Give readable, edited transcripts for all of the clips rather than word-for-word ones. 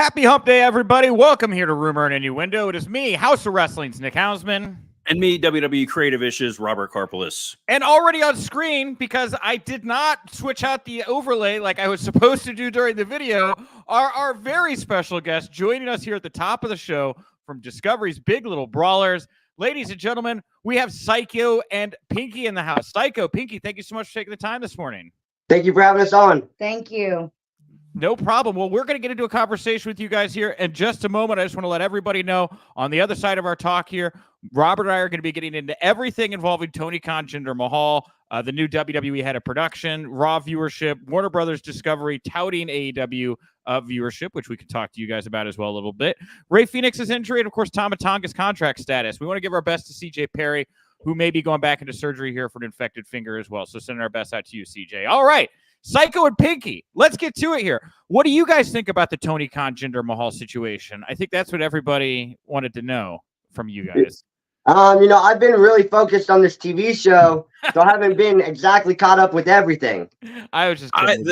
Happy Hump Day, everybody. Welcome here to Rumor Innuendo. It is me, House of Wrestling's Nick Hausman. And me, WWE Creative Issues, Robert Karpeles. And already on screen, because I did not switch out the overlay like I was supposed to do during the video, are our very special guest joining us here at the top of the show from Discovery's Big Little Brawlers. Ladies and gentlemen, we have Syko and Pinky in the house. Syko, Pinky, thank you so much for taking the time this morning. Thank you for having us on. Thank you. No problem. Well, we're going to get into a conversation with you guys here in just a moment. I just want to let everybody know on the other side of our talk here, Robert and I are going to be getting into everything involving Tony Khan, Jinder Mahal, the new WWE head of production, Raw viewership, Warner Brothers Discovery touting AEW viewership, which we can talk to you guys about as well a little bit. Ray Phoenix's injury, and of course, Tama Tonga's contract status. We want to give our best to CJ Perry, who may be going back into surgery here for an infected finger as well. So sending our best out to you, CJ. All right. Syko and Pinky, let's get to it here. What do you guys think about the Tony Khan, Jinder Mahal situation? I think that's what everybody wanted to know from you guys. I've been really focused on this TV show, so I haven't been exactly caught up with everything. I was just by the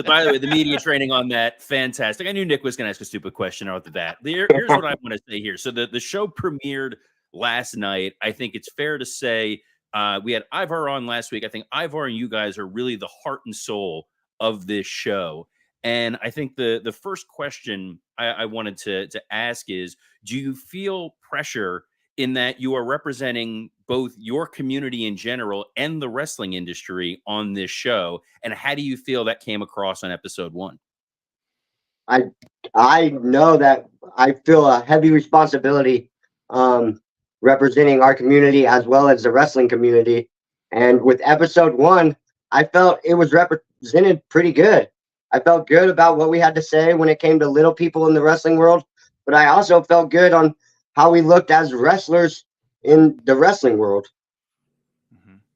way, the media training on that, fantastic. I knew Nick was going to ask a stupid question after that. Here's what I want to say here. So the show premiered last night. I think it's fair to say we had Ivar on last week. I think Ivar and you guys are really the heart and soul of this show. And I think the first question I wanted to ask is, do you feel pressure in that you are representing both your community in general and the wrestling industry on this show? And how do you feel that came across on episode 1? I know that I feel a heavy responsibility representing our community as well as the wrestling community. And with episode 1, I felt it was represented pretty good. I felt good about what we had to say when it came to little people in the wrestling world, but I also felt good on how we looked as wrestlers in the wrestling world.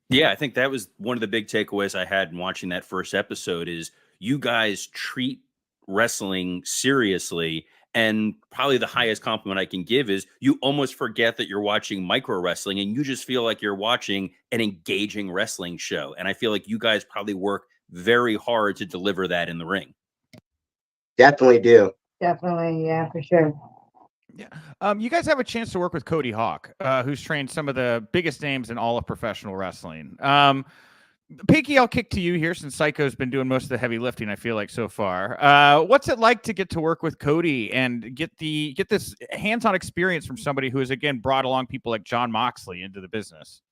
Yeah, I think that was one of the big takeaways I had in watching that first episode is you guys treat wrestling seriously. And probably the highest compliment I can give is you almost forget that you're watching micro wrestling and you just feel like you're watching an engaging wrestling show. And I feel like you guys probably work very hard to deliver that in the ring. Definitely do. Definitely, yeah, for sure. Yeah. You guys have a chance to work with Cody Hawk, who's trained some of the biggest names in all of professional wrestling. Pinky, I'll kick to you here since Syko's been doing most of the heavy lifting, I feel like, so far. What's it like to get to work with Cody and get this hands-on experience from somebody who has, again, brought along people like Jon Moxley into the business?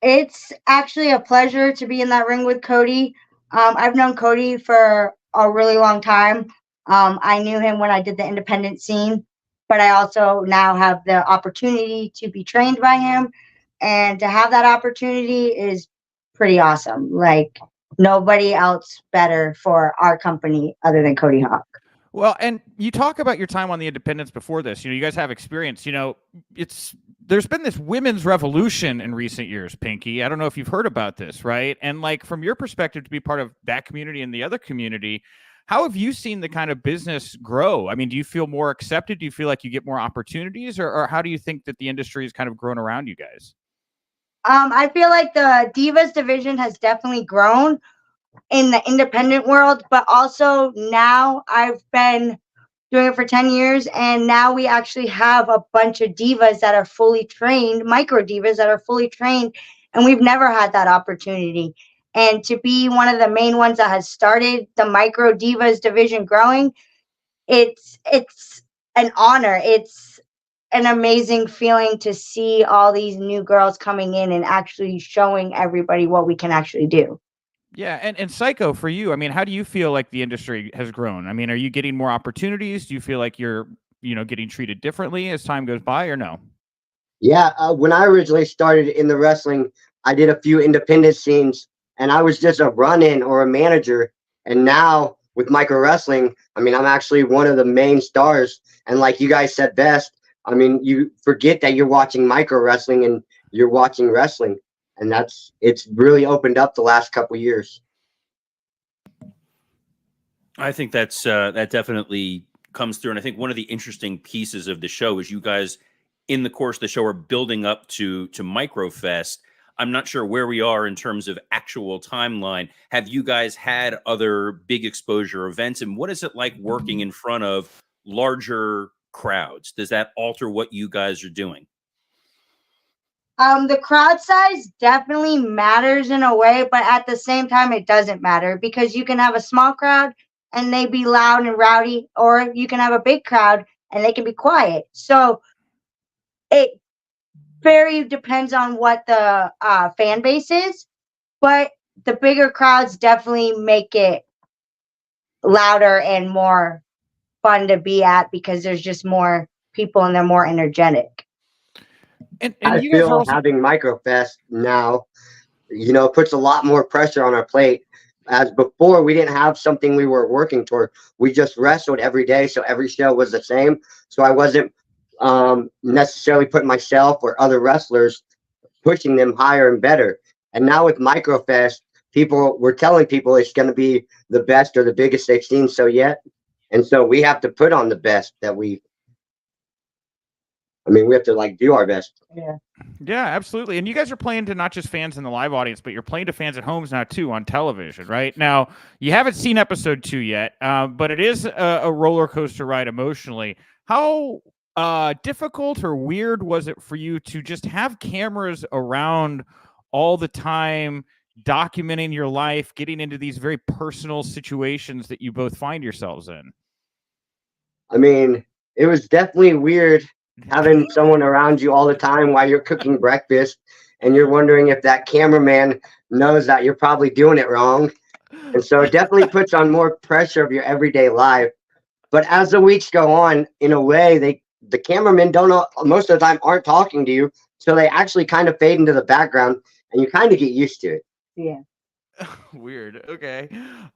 It's actually a pleasure to be in that ring with Cody. I've known Cody for a really long time. I knew him when I did the independent scene, but I also now have the opportunity to be trained by him, and to have that opportunity is pretty awesome. Like, nobody else better for our company other than Cody Hawk. Well, and you talk about your time on the independents before this. You guys have experience. There's been this women's revolution in recent years, Pinky. I don't know if you've heard about this, right? And like, from your perspective, to be part of that community and the other community, how have you seen the kind of business grow? I mean, do you feel more accepted? Do you feel like you get more opportunities, or how do you think that the industry has kind of grown around you guys? I feel like the Divas division has definitely grown in the independent world, but also now I've been doing it for 10 years, and now we actually have a bunch of divas that are fully trained, micro divas that are fully trained, and we've never had that opportunity. And to be one of the main ones that has started the micro divas division growing, it's an honor. It's an amazing feeling to see all these new girls coming in and actually showing everybody what we can actually do. Yeah, and Syko, for you, I mean, how do you feel like the industry has grown? I mean, are you getting more opportunities? Do you feel like you're, getting treated differently as time goes by, or no? Yeah, when I originally started in the wrestling, I did a few independent scenes, and I was just a run-in or a manager. And now with micro wrestling, I mean, I'm actually one of the main stars. And like you guys said best, I mean, you forget that you're watching micro wrestling and you're watching wrestling. And it's really opened up the last couple of years. I think that's that definitely comes through. And I think one of the interesting pieces of the show is you guys, in the course of the show, are building up to Microfest. I'm not sure where we are in terms of actual timeline. Have you guys had other big exposure events? And what is it like working in front of larger crowds? Does that alter what you guys are doing? The crowd size definitely matters in a way, but at the same time, it doesn't matter because you can have a small crowd and they be loud and rowdy, or you can have a big crowd and they can be quiet. So it very depends on what the fan base is, but the bigger crowds definitely make it louder and more fun to be at because there's just more people and they're more energetic. And I you guys feel are also having Microfest now, puts a lot more pressure on our plate. As before, we didn't have something we were working toward. We just wrestled every day, so every show was the same. So I wasn't necessarily putting myself or other wrestlers, pushing them higher and better. And now with Microfest, we're telling people it's going to be the best or the biggest they've seen so yet. And so we have to put on the best that we have to do our best. Yeah, absolutely. And you guys are playing to not just fans in the live audience, but you're playing to fans at homes now too on television, right? Now, you haven't seen episode 2 yet, but it is a roller coaster ride emotionally. How difficult or weird was it for you to just have cameras around all the time, documenting your life, getting into these very personal situations that you both find yourselves in? I mean, it was definitely weird having someone around you all the time while you're cooking breakfast and you're wondering if that cameraman knows that you're probably doing it wrong. And so it definitely puts on more pressure of your everyday life. But as the weeks go on, in a way, the cameramen most of the time aren't talking to you. So they actually kind of fade into the background and you kind of get used to it. Yeah. Weird. Okay.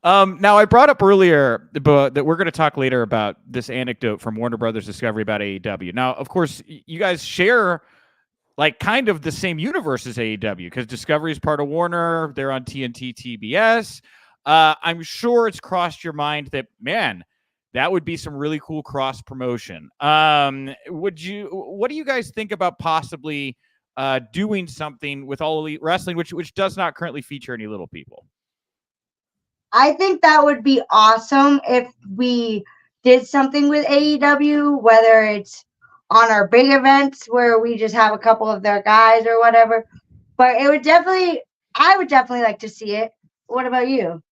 Now I brought up earlier that we're going to talk later about this anecdote from Warner Brothers Discovery about AEW. Now, of course, you guys share kind of the same universe as AEW because Discovery is part of Warner. They're on TNT, TBS. I'm sure it's crossed your mind that, man, that would be some really cool cross promotion. What do you guys think about possibly doing something with All Elite Wrestling, which does not currently feature any little people? I think that would be awesome if we did something with AEW, whether it's on our big events where we just have a couple of their guys or whatever. But I would definitely like to see it. What about you?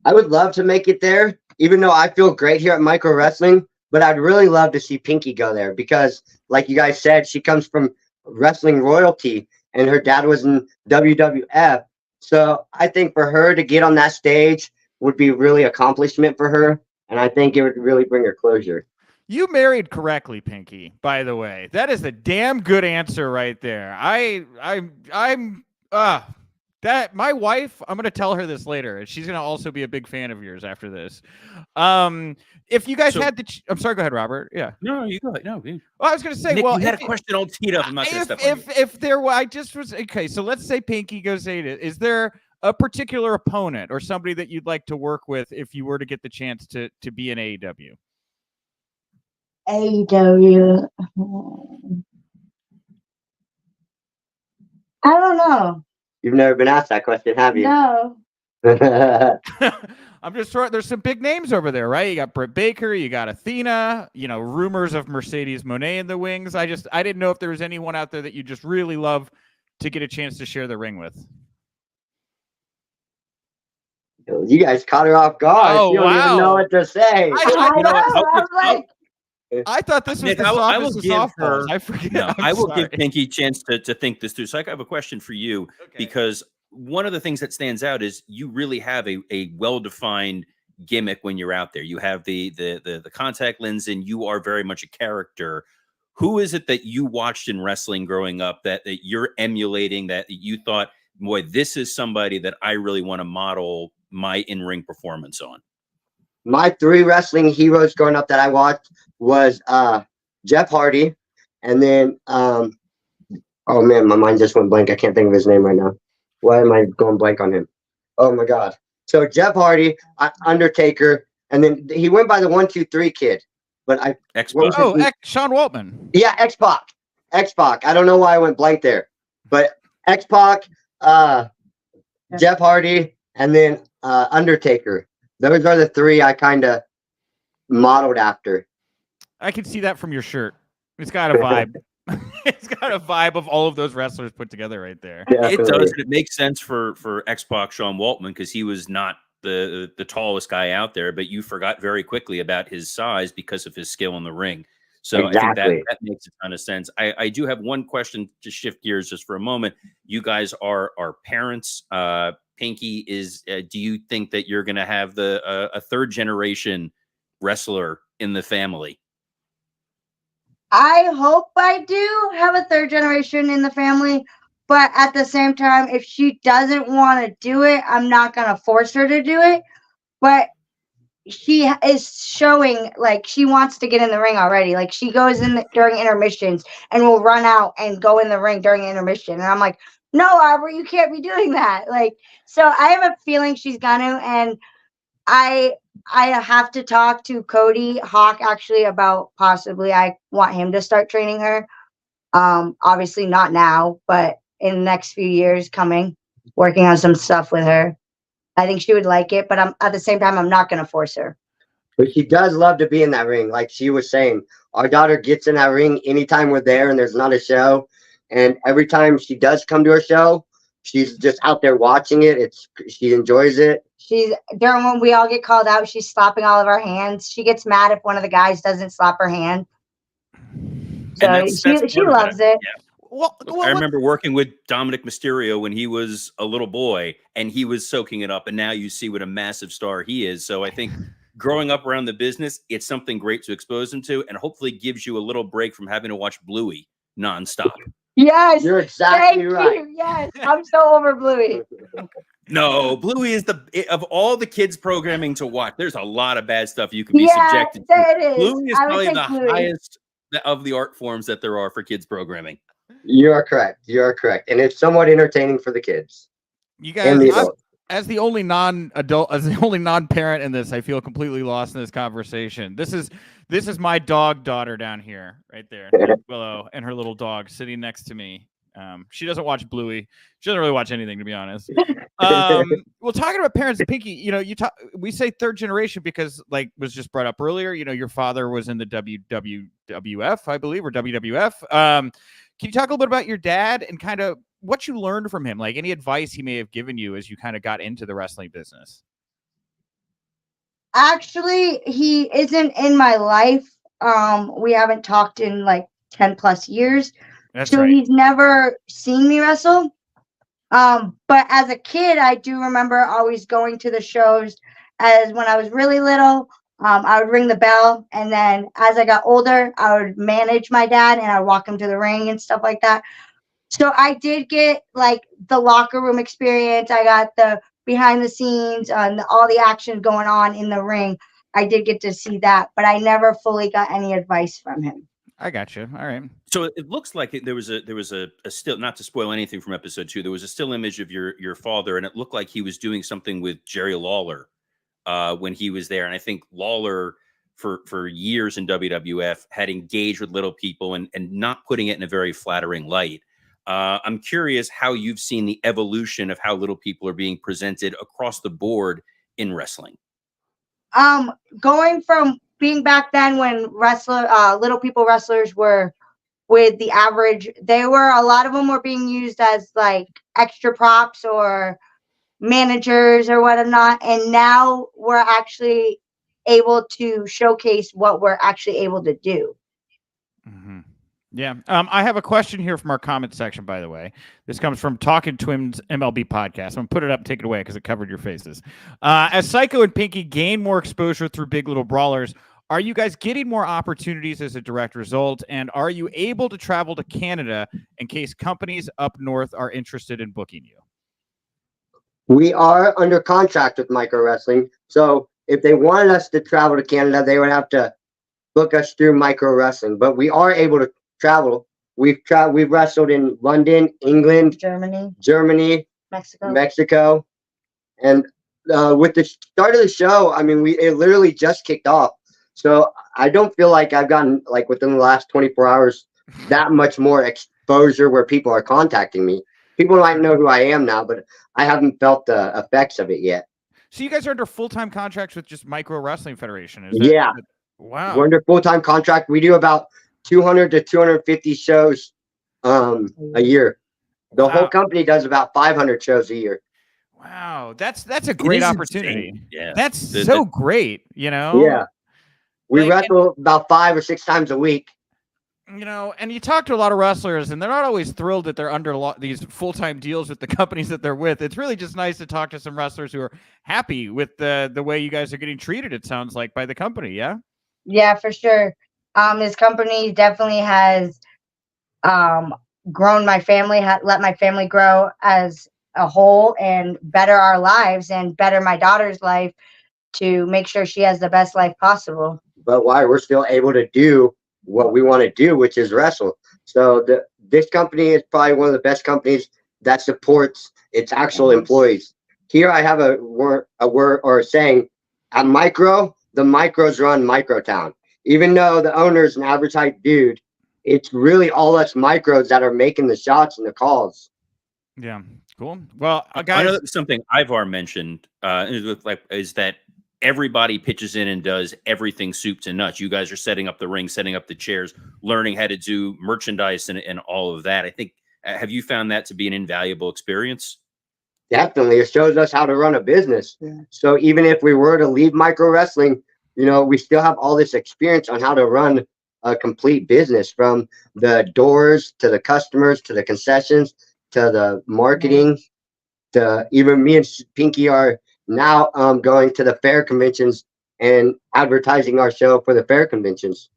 I would love to make it there, even though I feel great here at Micro Wrestling, but I'd really love to see Pinky go there because, like you guys said, she comes from wrestling royalty and her dad was in WWF. So I think for her to get on that stage would be really accomplishment for her. And I think it would really bring her closure. You married correctly, Pinky, by the way. That is a damn good answer right there. That my wife, I'm going to tell her this later, and she's going to also be a big fan of yours after this. If you guys had the, I'm sorry, go ahead, Robert. Yeah. No, you go ahead. No. Well, I was going to say, Nick, well, you had a question all teed up. I'm not going to step on you. If there were, I just was okay. So let's say Pinky goes Ada. Is there a particular opponent or somebody that you'd like to work with if you were to get the chance to be in AEW? AEW. I don't know. You've never been asked that question, have you? No. I'm just throwing. There's some big names over there, right? You got Britt Baker, you got Athena. Rumors of Mercedes Moné in the wings. I didn't know if there was anyone out there that you just really love to get a chance to share the ring with. You guys caught her off guard. Oh, you don't even know what to say. I thought this was Nick, the softest of softballs. I forget. No, I will give Pinky a chance to think this through. So I have a question for you because one of the things that stands out is you really have a well-defined gimmick when you're out there. You have the contact lens and you are very much a character. Who is it that you watched in wrestling growing up that you're emulating, that you thought, boy, this is somebody that I really want to model my in-ring performance on? My 3 wrestling heroes growing up that I watched was Jeff Hardy, and then oh man, my mind just went blank. I can't think of his name right now. Why am I going blank on him? Oh my god. So Jeff Hardy, Undertaker, and then he went by the 1, 2, 3 kid. But Sean Waltman. Yeah, X-Pac. I don't know why I went blank there, but X-Pac, Jeff Hardy, and then Undertaker. Those are the three I kind of modeled after. I can see that from your shirt. It's got a vibe. It's got a vibe of all of those wrestlers put together right there. Definitely. It does. It makes sense for X-Pac Sean Waltman because he was not the tallest guy out there, but you forgot very quickly about his size because of his skill in the ring. So Exactly. I think that makes a ton of sense. I do have one question to shift gears just for a moment. You guys are parents. Pinky is. Do you think that you're going to have a third generation wrestler in the family? I hope I do have a third generation in the family, but at the same time, if she doesn't want to do it, I'm not going to force her to do it. But she is showing like she wants to get in the ring already. Like she goes in during intermissions and will run out and go in the ring during intermission. And I'm like, no, Arbor, you can't be doing that. Like, so I have a feeling she's gonna, and I have to talk to Cody Hawk actually about possibly I want him to start training her. Obviously not now, but in the next few years coming, working on some stuff with her. I think she would like it, but at the same time, I'm not going to force her. But she does love to be in that ring. Like she was saying, our daughter gets in that ring anytime we're there and there's not a show. And every time she does come to a show, she's just out there watching it. She enjoys it. She's during when we all get called out, she's slapping all of our hands. She gets mad if one of the guys doesn't slap her hand. So she loves it. Yeah. Well, I remember working with Dominic Mysterio when he was a little boy and he was soaking it up. And now you see what a massive star he is. So I think growing up around the business, it's something great to expose him to and hopefully gives you a little break from having to watch Bluey nonstop. Yes. You're exactly right. You. Yes. I'm so over Bluey. No, Bluey is of all the kids programming to watch. There's a lot of bad stuff you can be subjected to. It is. Bluey is probably the highest of the art forms that there are for kids programming. You are correct. You are correct. And it's somewhat entertaining for the kids. You guys, as the only non-adult, as the only non-parent in this, I feel completely lost in this conversation. This is my daughter down here, right there, Willow, and her little dog sitting next to me. She doesn't watch Bluey. She doesn't really watch anything, to be honest. Well, talking about parents, Pinky, we say third generation because, like, was just brought up earlier. Your father was in the WWF, I believe, or WWF. Can you talk a little bit about your dad and kind of what you learned from him? Like any advice he may have given you as you kind of got into the wrestling business? Actually, he isn't in my life. We haven't talked in like 10 plus years. That's so right. He's never seen me wrestle. But as a kid, I do remember always going to the shows as when I was really little. I would ring the bell, and then as I got older, I would manage my dad, and I'd walk him to the ring and stuff like that. So I did get like the locker room experience. I got the behind the scenes and all the action going on in the ring. I did get to see that, but I never fully got any advice from him. I got you. All right. So it looks like there was a still, not to spoil anything from episode 2, there was a still image of your father, and it looked like he was doing something with Jerry Lawler when he was there. And I think Lawler for years in WWF had engaged with little people and not putting it in a very flattering light. I'm curious how you've seen the evolution of how little people are being presented across the board in wrestling. Going from being back then when little people wrestlers were with the average, a lot of them were being used as like extra props or managers or whatnot. And now we're actually able to showcase what we're actually able to do. Mm-hmm. Yeah. I have a question here from our comment section, by the way. This comes from Talking Twins MLB podcast. I'm going to put it up, take it away because it covered your faces. As Syko and Pinky gain more exposure through Big Little Brawlers, are you guys getting more opportunities as a direct result? And are you able to travel to Canada in case companies up north are interested in booking you? We are under contract with Micro Wrestling. So if they wanted us to travel to Canada, they would have to book us through Micro Wrestling. But we are able to travel. We've wrestled in London, England, Germany, Mexico. And with the start of the show, I mean, it literally just kicked off. So I don't feel like I've gotten, like, within the last 24 hours, that much more exposure where people are contacting me. People might know who I am now, but I haven't felt the effects of it yet. So you guys are under full-time contracts with just Micro Wrestling Federation, is that? Yeah. Wow. We're under full-time contract. We do about 200 to 250 shows a year. The whole company does about 500 shows a year. Wow, that's a great opportunity. Insane. Yeah, that's so great. Yeah, we wrestle about 5 or 6 times a week. And you talk to a lot of wrestlers, and they're not always thrilled that they're under these full-time deals with the companies that they're with. It's really just nice to talk to some wrestlers who are happy with the way you guys are getting treated. It sounds like by the company, yeah. Yeah, for sure. This company definitely has grown my family, let my family grow as a whole, and better our lives and better my daughter's life to make sure she has the best life possible. But why we're still able to do what we want to do, which is wrestle. So this company is probably one of the best companies that supports its actual employees. Here I have a word or a saying, at Micro, the Micros run Microtown. Even though the owner's an average height dude, it's really all us Micros that are making the shots and the calls. Yeah, cool. Well, guys, I know something Ivar mentioned is that everybody pitches in and does everything soup to nuts. You guys are setting up the ring, setting up the chairs, learning how to do merchandise and all of that. I think, have you found that to be an invaluable experience? Definitely. It shows us how to run a business. Yeah. So even if we were to leave Micro Wrestling, we still have all this experience on how to run a complete business, from the doors to the customers to the concessions to the marketing. To even me and Pinky are now going to the fair conventions and advertising our show for the fair conventions.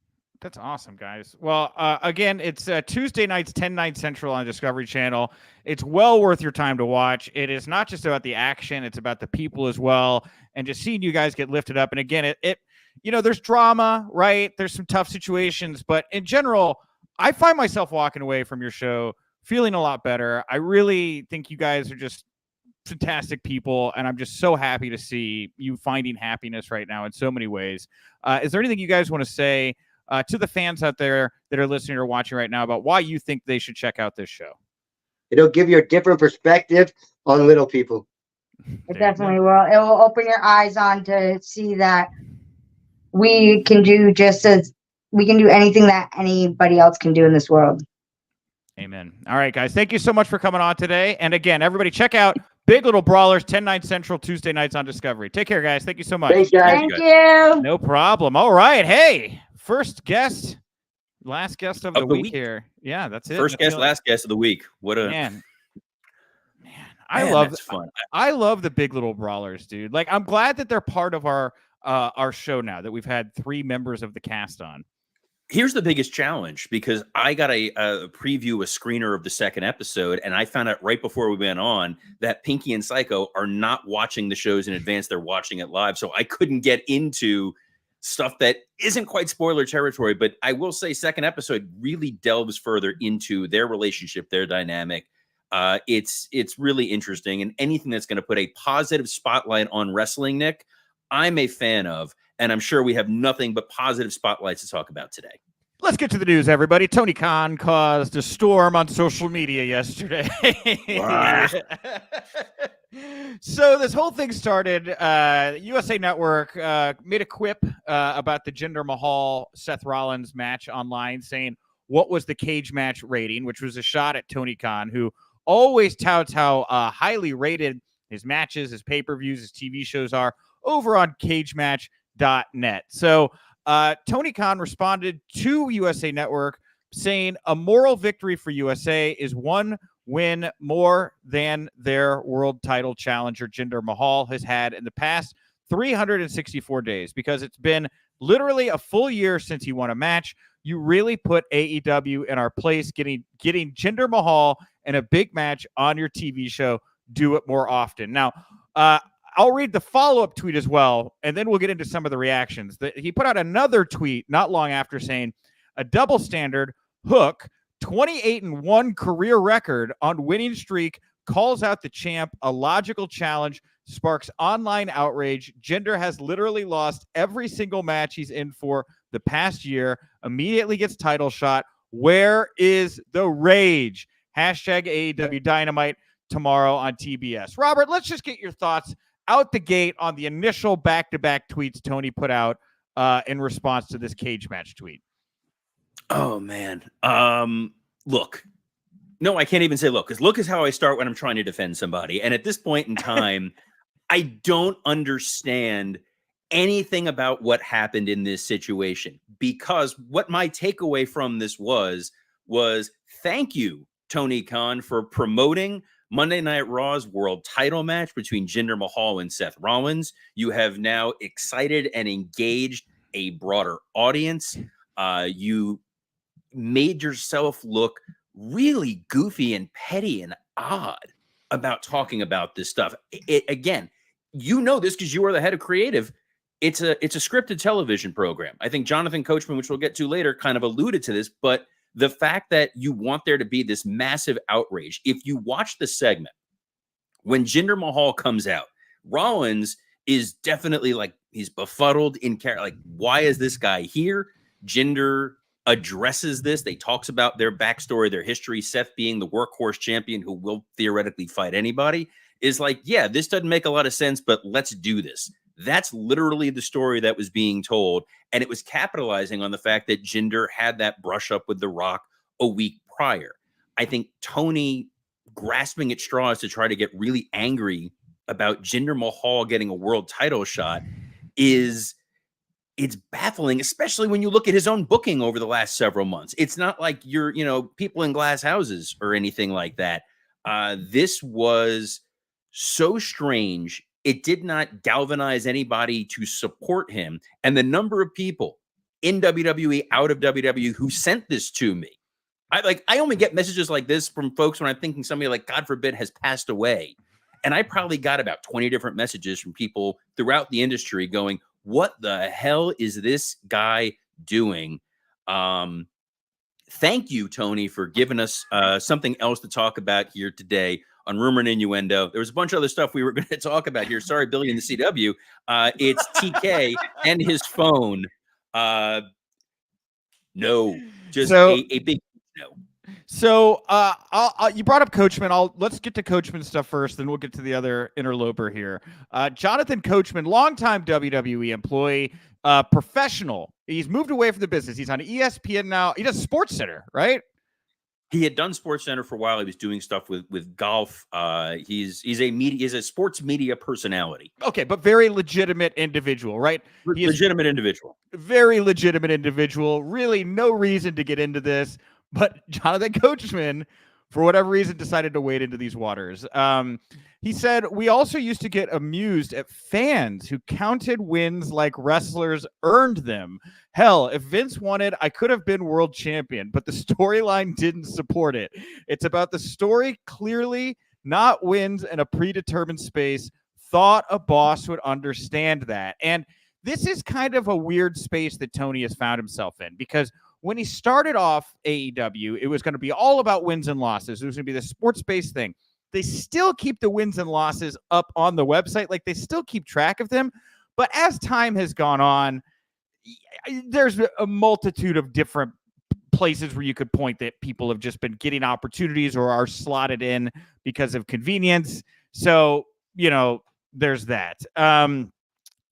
That's awesome, guys. Well, again, it's Tuesday nights, 10/9 Central on Discovery Channel. It's well worth your time to watch. It is not just about the action; it's about the people as well, and just seeing you guys get lifted up. And again, there's drama, right? There's some tough situations, but in general, I find myself walking away from your show feeling a lot better. I really think you guys are just fantastic people, and I'm just so happy to see you finding happiness right now in so many ways. Is there anything you guys want to say to the fans out there that are listening or watching right now about why you think they should check out this show? It'll give you a different perspective on little people. It definitely will. It will open your eyes on to see that we can do anything that anybody else can do in this world. Amen. All right, guys. Thank you so much for coming on today. And again, everybody check out Big Little Brawlers, 10/9 Central, Tuesday nights on Discovery. Take care, guys. Thank you so much. Thanks, guys. Thank you. No problem. All right. Hey, first guest, last guest of the week here. Yeah, that's it. First guest, last guest of the week. What a man. I love the Big Little Brawlers, dude. Like, I'm glad that they're part of our show now, that we've had 3 members of the cast on. Here's the biggest challenge, because I got a preview, a screener of the second episode, and I found out right before we went on that Pinky and Syko are not watching the shows in advance. They're watching it live. So I couldn't get into stuff that isn't quite spoiler territory, but I will say second episode really delves further into their relationship, their dynamic. It's really interesting, and anything that's going to put a positive spotlight on wrestling, Nick, I'm a fan of. And I'm sure we have nothing but positive spotlights to talk about today. Let's get to the news, everybody. Tony Khan caused a storm on social media yesterday. So this whole thing started, USA Network made a quip about the Jinder Mahal Seth Rollins match online, saying what was the cage match rating, which was a shot at Tony Khan, who always touts how highly rated his matches, his pay-per-views, his TV shows are over on cagematch.net. So Tony Khan responded to USA Network saying a moral victory for USA is one win more than their world title challenger Jinder Mahal has had in the past 364 days, because it's been literally a full year since he won a match. You really put AEW in our place, getting Jinder Mahal in a big match on your TV show. Do it more often. Now, I'll read the follow-up tweet as well, and then we'll get into some of the reactions. He put out another tweet not long after saying, a double standard, Hook, 28-1 career record on winning streak, calls out the champ, a logical challenge, sparks online outrage. Jinder has literally lost every single match he's in for the past year, immediately gets title shot. Where is the rage? Hashtag AEW Dynamite tomorrow on TBS. Robert, let's just get your thoughts out the gate on the initial back-to-back tweets Tony put out in response to this cage match tweet. Oh, man. Look. No, I can't even say look, because look is how I start when I'm trying to defend somebody. And at this point in time, I don't understand anything about what happened in this situation, because what my takeaway from this was thank you, Tony Khan, for promoting Monday Night Raw's world title match between Jinder Mahal and Seth Rollins. You have now excited and engaged a broader audience. You made yourself look really goofy and petty and odd about talking about this stuff. Again, you know this because you are the head of creative. It's a scripted television program. I think Jonathan Coachman, which we'll get to later, kind of alluded to this, but the fact that you want there to be this massive outrage. If you watch the segment, when Jinder Mahal comes out, Rollins is definitely like, he's befuddled in character. Like, why is this guy here? Jinder addresses this. They talks about their backstory, their history. Seth being the workhorse champion who will theoretically fight anybody is like, yeah, this doesn't make a lot of sense, but let's do this. That's literally the story that was being told. And it was capitalizing on the fact that Jinder had that brush up with The Rock a week prior. I think Tony grasping at straws to try to get really angry about Jinder Mahal getting a world title shot it's baffling, especially when you look at his own booking over the last several months. It's not like you're, people in glass houses or anything like that. This was so strange. It did not galvanize anybody to support him. And the number of people in WWE, out of WWE, who sent this to me. I only get messages like this from folks when I'm thinking somebody like, God forbid, has passed away. And I probably got about 20 different messages from people throughout the industry going, what the hell is this guy doing? Thank you, Tony, for giving us something else to talk about here today on Rumor and Innuendo. There was a bunch of other stuff we were going to talk about here. Sorry, Billy in the CW. It's TK and his phone. No, just a big no. So you brought up Coachman. Let's get to Coachman stuff first, then we'll get to the other interloper here. Jonathan Coachman, longtime WWE employee, professional. He's moved away from the business. He's on ESPN now. He does SportsCenter, right? He had done SportsCenter for a while. He was doing stuff with golf. He's a sports media personality. Okay, but very legitimate individual, right? Legitimate individual. Very legitimate individual. Really no reason to get into this. But Jonathan Coachman, for whatever reason, decided to wade into these waters. He said, we also used to get amused at fans who counted wins like wrestlers earned them. Hell, if Vince wanted, I could have been world champion, but the storyline didn't support it. It's about the story clearly, not wins in a predetermined space. Thought a boss would understand that. And this is kind of a weird space that Tony has found himself in, because when he started off AEW, it was going to be all about wins and losses. It was going to be the sports-based thing. They still keep the wins and losses up on the website. Like, they still keep track of them. But as time has gone on, there's a multitude of different places where you could point that people have just been getting opportunities or are slotted in because of convenience. So, there's that.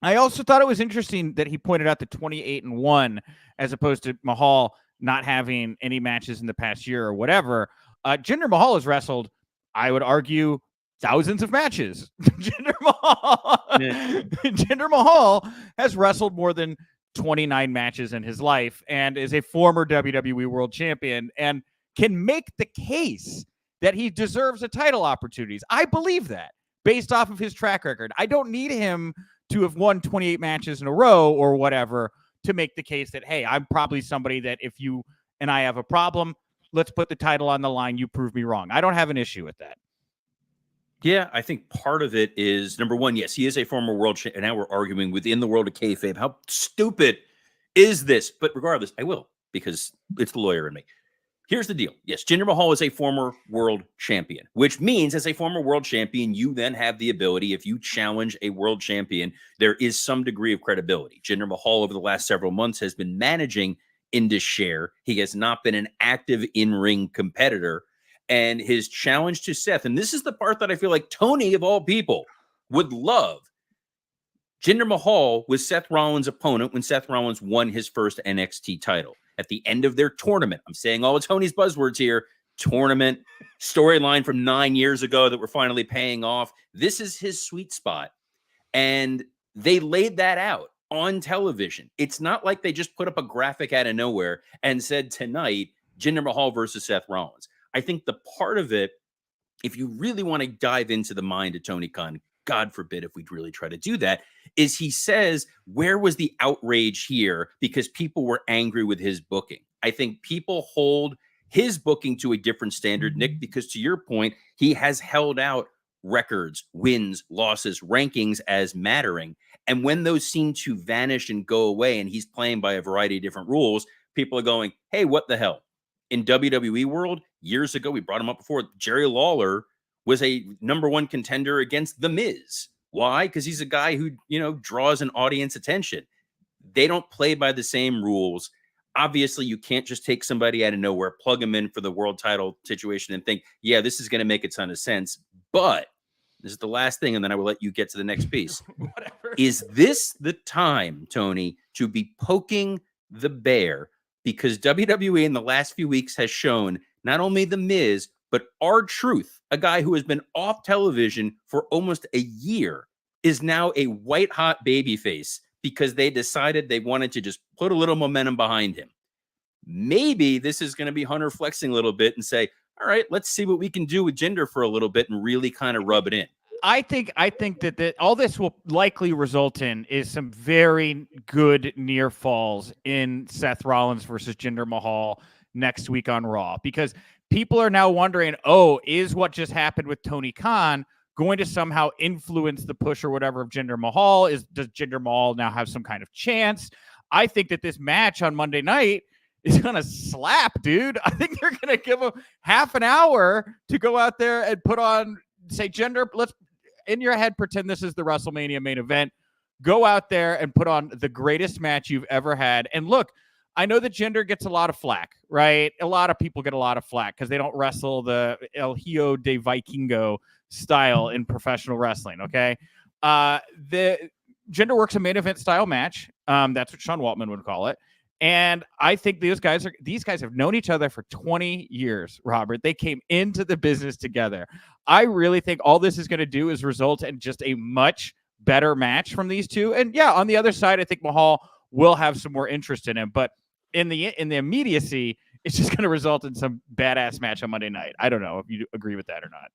I also thought it was interesting that he pointed out the 28-1 as opposed to Mahal not having any matches in the past year or whatever. Jinder Mahal has wrestled, I would argue, thousands of matches. Jinder Mahal has wrestled more than 29 matches in his life and is a former WWE World Champion and can make the case that he deserves a title opportunities. I believe that based off of his track record. I don't need him to have won 28 matches in a row or whatever to make the case that, hey, I'm probably somebody that if you and I have a problem, let's put the title on the line. You prove me wrong. I don't have an issue with that. Yeah, I think part of it is, number one, yes, he is a former world champion, and now we're arguing within the world of kayfabe. How stupid is this? But regardless, I will, because it's the lawyer in me. Here's the deal. Yes, Jinder Mahal is a former world champion, which means as a former world champion, you then have the ability, if you challenge a world champion, there is some degree of credibility. Jinder Mahal over the last several months has been managing Indus Sher. He has not been an active in-ring competitor. and his challenge to Seth. And this is the part that I feel like Tony, of all people, would love. Jinder Mahal was Seth Rollins' opponent when Seth Rollins won his first NXT title. At the end of their tournament, I'm saying all of Tony's buzzwords here, tournament, storyline from 9 years ago that we're finally paying off. This is his sweet spot. And they laid that out on television. It's not like they just put up a graphic out of nowhere and said tonight, Jinder Mahal versus Seth Rollins. I think the part of it, if you really want to dive into the mind of Tony Khan, God forbid if we'd really try to do that, is he says, where was the outrage here? Because people were angry with his booking. I think people hold his booking to a different standard, Nick, because to your point, he has held out records, wins, losses, rankings as mattering. And when those seem to vanish and go away, and he's playing by a variety of different rules, people are going, hey, what the hell? In WWE world, years ago, we brought him up before, Jerry Lawler was a #1 contender against The Miz. Why? Because he's a guy who, draws an audience attention. They don't play by the same rules. Obviously, you can't just take somebody out of nowhere, plug them in for the world title situation and think, yeah, this is going to make a ton of sense. But this is the last thing, and then I will let you get to the next piece. Whatever. Is this the time, Tony, to be poking the bear? Because WWE in the last few weeks has shown not only The Miz, but R-Truth, a guy who has been off television for almost a year, is now a white-hot babyface because they decided they wanted to just put a little momentum behind him. Maybe this is going to be Hunter flexing a little bit and say, all right, let's see what we can do with Jinder for a little bit and really kind of rub it in. I think that all this will likely result in is some very good near falls in Seth Rollins versus Jinder Mahal next week on Raw, because people are now wondering, is what just happened with Tony Khan going to somehow influence the push or whatever of Jinder Mahal? Does Jinder Mahal now have some kind of chance? I think that this match on Monday night is going to slap, dude. I think they're going to give him half an hour to go out there and put on, say, Jinder, let's, in your head, pretend this is the WrestleMania main event. Go out there and put on the greatest match you've ever had. And look, I know that Jinder gets a lot of flack, right? A lot of people get a lot of flack because they don't wrestle the El Hijo de Vikingo style in professional wrestling, okay? The Jinder works a main event style match. That's what Sean Waltman would call it. And I think these guys have known each other for 20 years, Robert. They came into the business together. I really think all this is going to do is result in just a much better match from these two. And yeah, on the other side, I think Mahal will have some more interest in him. But in the immediacy, it's just going to result in some badass match on Monday night. I don't know if you agree with that or not.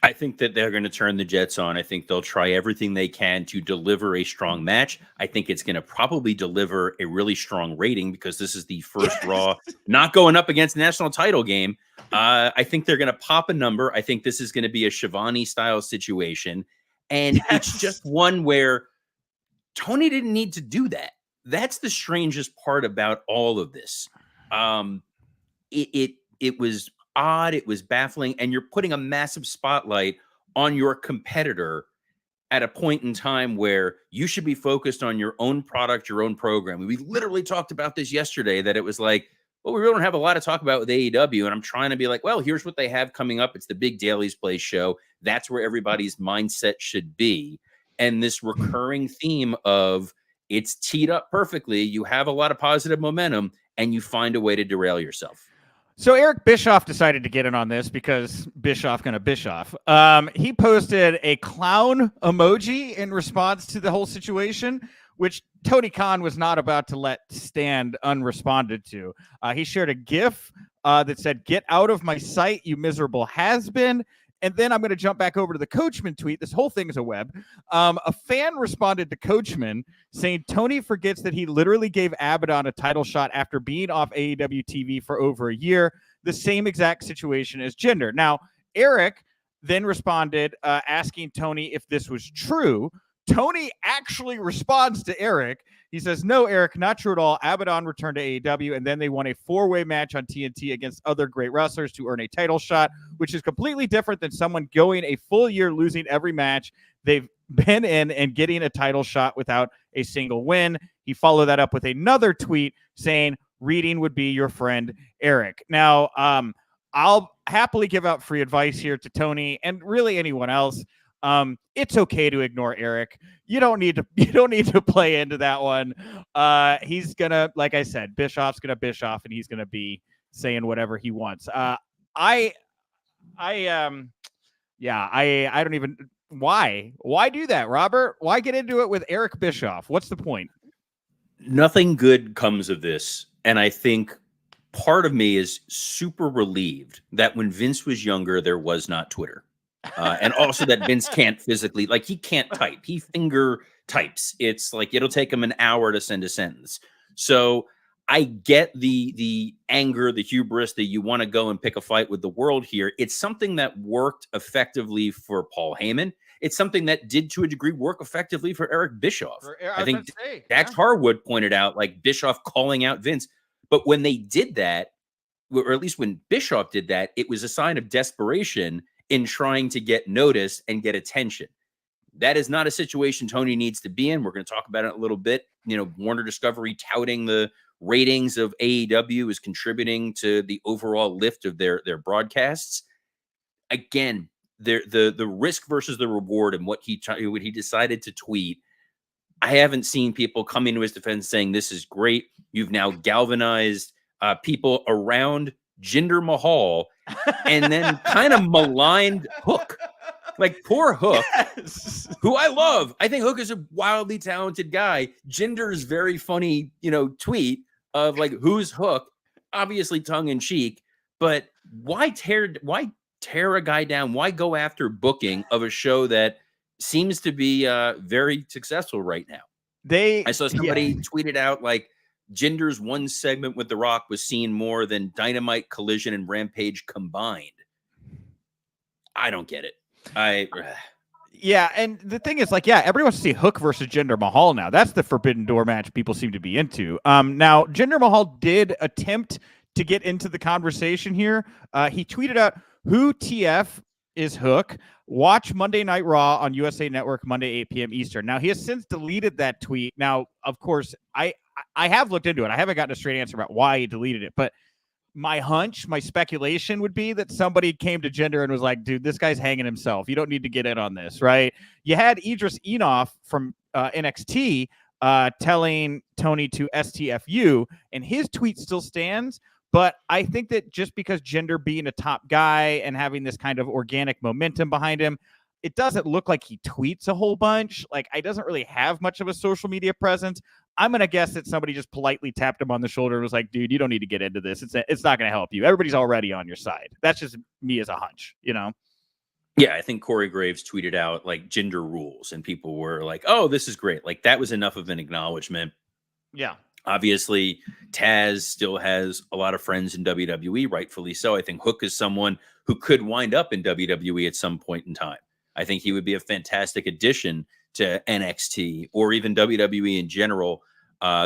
I think that they're going to turn the Jets on. I think they'll try everything they can to deliver a strong match. I think it's going to probably deliver a really strong rating because this is the first Raw not going up against national title game. I think they're going to pop a number. I think this is going to be a Shivani style situation. And it's just one where Tony didn't need to do that. That's the strangest part about all of this. It was odd, it was baffling, and you're putting a massive spotlight on your competitor at a point in time where you should be focused on your own product, your own program. We literally talked about this yesterday, that it was like, well, we really don't have a lot to talk about with AEW, and I'm trying to be like, well, here's what they have coming up. It's the big Daily's Place show. That's where everybody's mindset should be. And this recurring theme of it's teed up perfectly, you have a lot of positive momentum, and you find a way to derail yourself. So Eric Bischoff decided to get in on this because Bischoff gonna Bischoff. He posted a clown emoji in response to the whole situation, which Tony Khan was not about to let stand unresponded to. He shared a GIF that said, "Get out of my sight, you miserable has-been." And then I'm going to jump back over to the Coachman tweet. This whole thing is a web. A fan responded to Coachman saying Tony forgets that he literally gave Abaddon a title shot after being off AEW TV for over a year. The same exact situation as Jinder. Now, Eric then responded asking Tony if this was true. Tony actually responds to Eric. He says, "No, Eric, not true at all. Abaddon returned to AEW, and then they won a 4-way match on TNT against other great wrestlers to earn a title shot, which is completely different than someone going a full year losing every match they've been in and getting a title shot without a single win." He followed that up with another tweet saying, "Reading would be your friend, Eric." Now, I'll happily give out free advice here to Tony and really anyone else. It's okay to ignore Eric. You don't need to play into that one. He's gonna, like I said, Bischoff's gonna Bischoff, and he's gonna be saying whatever he wants. I don't even. Why do that, Robert? Why get into it with Eric Bischoff? What's the point? Nothing good comes of this. And I think part of me is super relieved that when Vince was younger, there was not Twitter. And also that Vince can't physically, like, he can't type. He finger types. It's like it'll take him an hour to send a sentence. So I get the anger, the hubris that you want to go and pick a fight with the world here. It's something that worked effectively for Paul Heyman. It's something that did, to a degree, work effectively for Eric Bischoff. I think Dax Harwood pointed out, like, Bischoff calling out Vince. But when they did that, or at least when Bischoff did that, it was a sign of desperation in trying to get notice and get attention. That is not a situation Tony needs to be in. We're going to talk about it a little bit. You know, Warner Discovery touting the ratings of AEW is contributing to the overall lift of their broadcasts. Again, the risk versus the reward and what he decided to tweet. I haven't seen people come into his defense saying this is great. You've now galvanized people around Jinder Mahal and then kind of maligned Hook. Like, poor Hook, who I love. I think Hook is a wildly talented guy. Jinder's very funny, tweet of like, who's Hook? Obviously tongue in cheek, but why tear a guy down? Why go after booking of a show that seems to be very successful right now? I saw somebody tweeted out like, Jinder's one segment with The Rock was seen more than Dynamite, Collision, and Rampage combined. I don't get it. Yeah, and the thing is, like, everybody wants to see Hook versus Jinder Mahal now. That's the forbidden door match people seem to be into. Now, Jinder Mahal did attempt to get into the conversation here. He tweeted out, "Who TF is Hook? Watch Monday Night Raw on USA Network Monday 8 p.m. Eastern." Now, he has since deleted that tweet. Now, of course, I have looked into it. I haven't gotten a straight answer about why he deleted it, but my hunch, my speculation would be that somebody came to Jinder and was like, dude, this guy's hanging himself. You don't need to get in on this, right? You had Idris Enoff from NXT telling Tony to STFU, and his tweet still stands. But I think that just because Jinder being a top guy and having this kind of organic momentum behind him, it doesn't look like he tweets a whole bunch. Like, he doesn't really have much of a social media presence. I'm going to guess that somebody just politely tapped him on the shoulder and was like, dude, you don't need to get into this. It's not going to help you. Everybody's already on your side. That's just me as a hunch, Yeah, I think Corey Graves tweeted out, like, Jinder rules, and people were like, oh, this is great. Like, that was enough of an acknowledgement. Yeah. Obviously, Taz still has a lot of friends in WWE, rightfully so. I think Hook is someone who could wind up in WWE at some point in time. I think he would be a fantastic addition to NXT or even WWE in general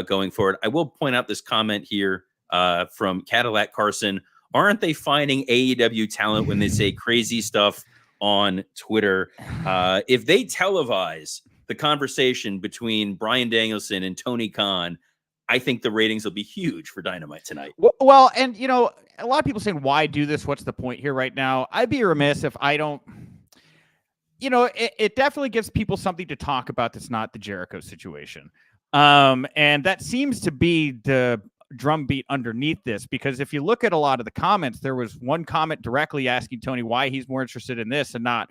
going forward. I will point out this comment here from Cadillac Carson. Aren't they finding AEW talent when they say crazy stuff on Twitter? If they televise the conversation between Bryan Danielson and Tony Khan, I think the ratings will be huge for Dynamite tonight. Well, and, a lot of people saying, why do this? What's the point here right now? I'd be remiss if I don't... it definitely gives people something to talk about that's not the Jericho situation. And that seems to be the drumbeat underneath this, because if you look at a lot of the comments, there was one comment directly asking Tony why he's more interested in this and not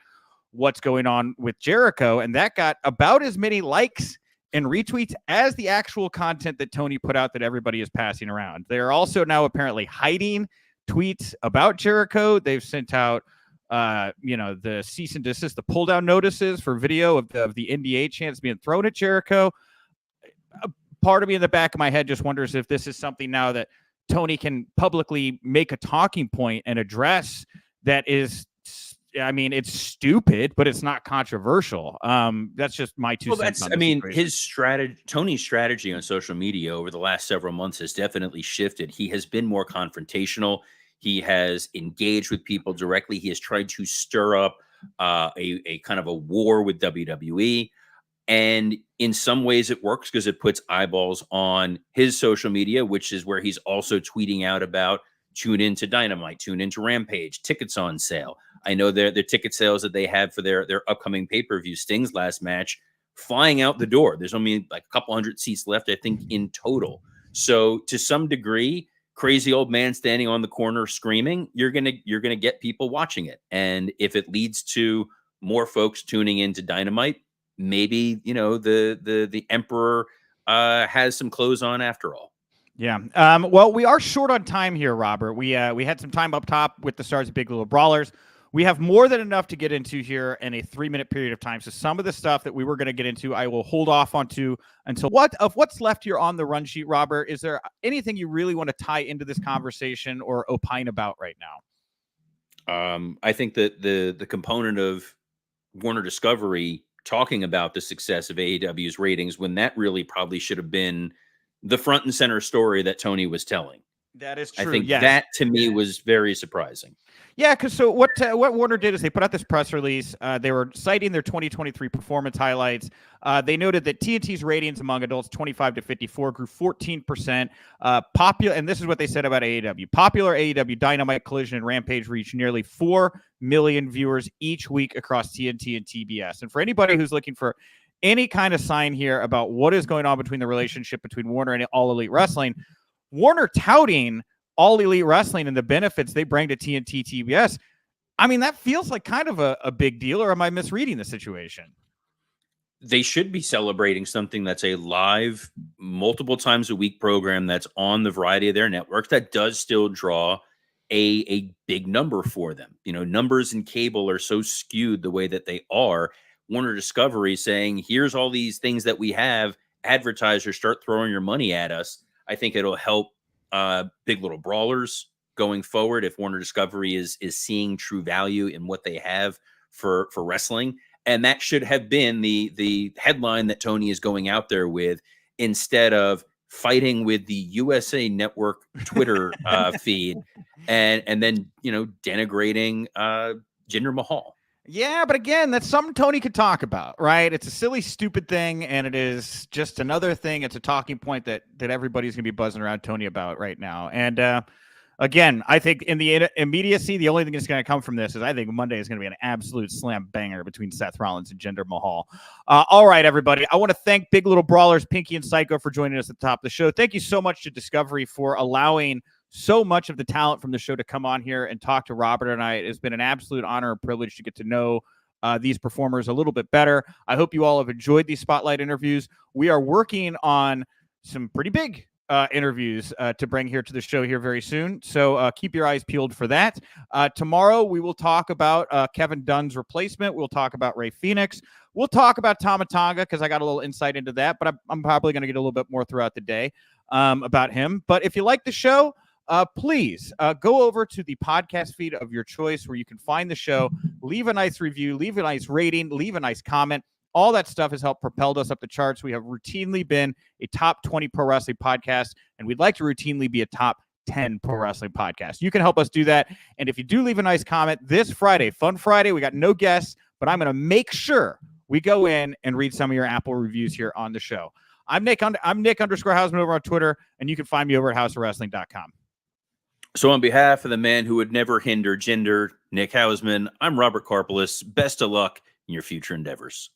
what's going on with Jericho. And that got about as many likes and retweets as the actual content that Tony put out that everybody is passing around. They're also now apparently hiding tweets about Jericho. They've sent out the cease and desist, the pull down notices for video of the NDA chants being thrown at Jericho. A part of me in the back of my head just wonders if this is something now that Tony can publicly make a talking point and address that is, it's stupid, but it's not controversial. That's just my two cents. Tony's strategy on social media over the last several months has definitely shifted. He has been more confrontational. He has engaged with people directly. He has tried to stir up a kind of a war with WWE. And in some ways it works because it puts eyeballs on his social media, which is where he's also tweeting out about tune into Dynamite, tune into Rampage, tickets on sale. I know their ticket sales that they had for their upcoming pay-per-view, Sting's last match, flying out the door. There's only like a couple hundred seats left, I think, in total. So to some degree, crazy old man standing on the corner screaming, you're gonna get people watching it. And if it leads to more folks tuning into Dynamite, maybe the Emperor has some clothes on after all. Yeah. Well, we are short on time here, Robert. We had some time up top with the stars of Big Little Brawlers. We have more than enough to get into here in a 3-minute period of time. So some of the stuff that we were going to get into, I will hold off onto until what's left here on the run sheet, Robert. Is there anything you really want to tie into this conversation or opine about right now? I think that the component of Warner Discovery talking about the success of AEW's ratings, when that really probably should have been the front and center story that Tony was telling. That is true. I think yes. that to me was very surprising. Yeah, because so what Warner did is they put out this press release. They were citing their 2023 performance highlights. They noted that TNT's ratings among adults 25 to 54 grew 14%. Popular, and this is what they said about AEW. Popular AEW Dynamite, Collision, and Rampage reached nearly 4 million viewers each week across TNT and TBS. And for anybody who's looking for any kind of sign here about what is going on between the relationship between Warner and All Elite Wrestling, Warner touting All Elite Wrestling and the benefits they bring to TNT TBS, I mean, that feels like kind of a big deal, or am I misreading the situation? They should be celebrating something that's a live, multiple times a week program that's on the variety of their networks that does still draw a big number for them. Numbers in cable are so skewed the way that they are. Warner Discovery saying, here's all these things that we have. Advertisers, start throwing your money at us. I think it'll help Big Little Brawlers going forward if Warner Discovery is seeing true value in what they have for wrestling. And that should have been the headline that Tony is going out there with, instead of fighting with the USA Network Twitter feed and then denigrating Jinder Mahal. Yeah, but again, that's something Tony could talk about, right? It's a silly, stupid thing, and it is just another thing. It's a talking point that everybody's going to be buzzing around Tony about right now. And again, I think in the immediacy, the only thing that's going to come from this is I think Monday is going to be an absolute slam banger between Seth Rollins and Jinder Mahal. All right, everybody. I want to thank Big Little Brawlers, Pinky and Syko, for joining us at the top of the show. Thank you so much to Discovery for allowing so much of the talent from the show to come on here and talk to Robert and I. It has been an absolute honor and privilege to get to know these performers a little bit better. I hope you all have enjoyed these spotlight interviews. We are working on some pretty big interviews to bring here to the show here very soon. So keep your eyes peeled for that. Tomorrow, we will talk about Kevin Dunn's replacement. We'll talk about Ray Phoenix. We'll talk about Tama Tonga because I got a little insight into that, but I'm probably going to get a little bit more throughout the day about him. But if you like the show, please go over to the podcast feed of your choice where you can find the show, leave a nice review, leave a nice rating, leave a nice comment. All that stuff has helped propel us up the charts. We have routinely been a top 20 pro wrestling podcast, and we'd like to routinely be a top 10 pro wrestling podcast. You can help us do that. And if you do leave a nice comment this Friday, Fun Friday, we got no guests, but I'm going to make sure we go in and read some of your Apple reviews here on the show. I'm Nick _Hausman over on Twitter, and you can find me over at houseofwrestling.com. So on behalf of the man who would never hinder Jinder, Nick Hausman, I'm Robert Karpeles. Best of luck in your future endeavors.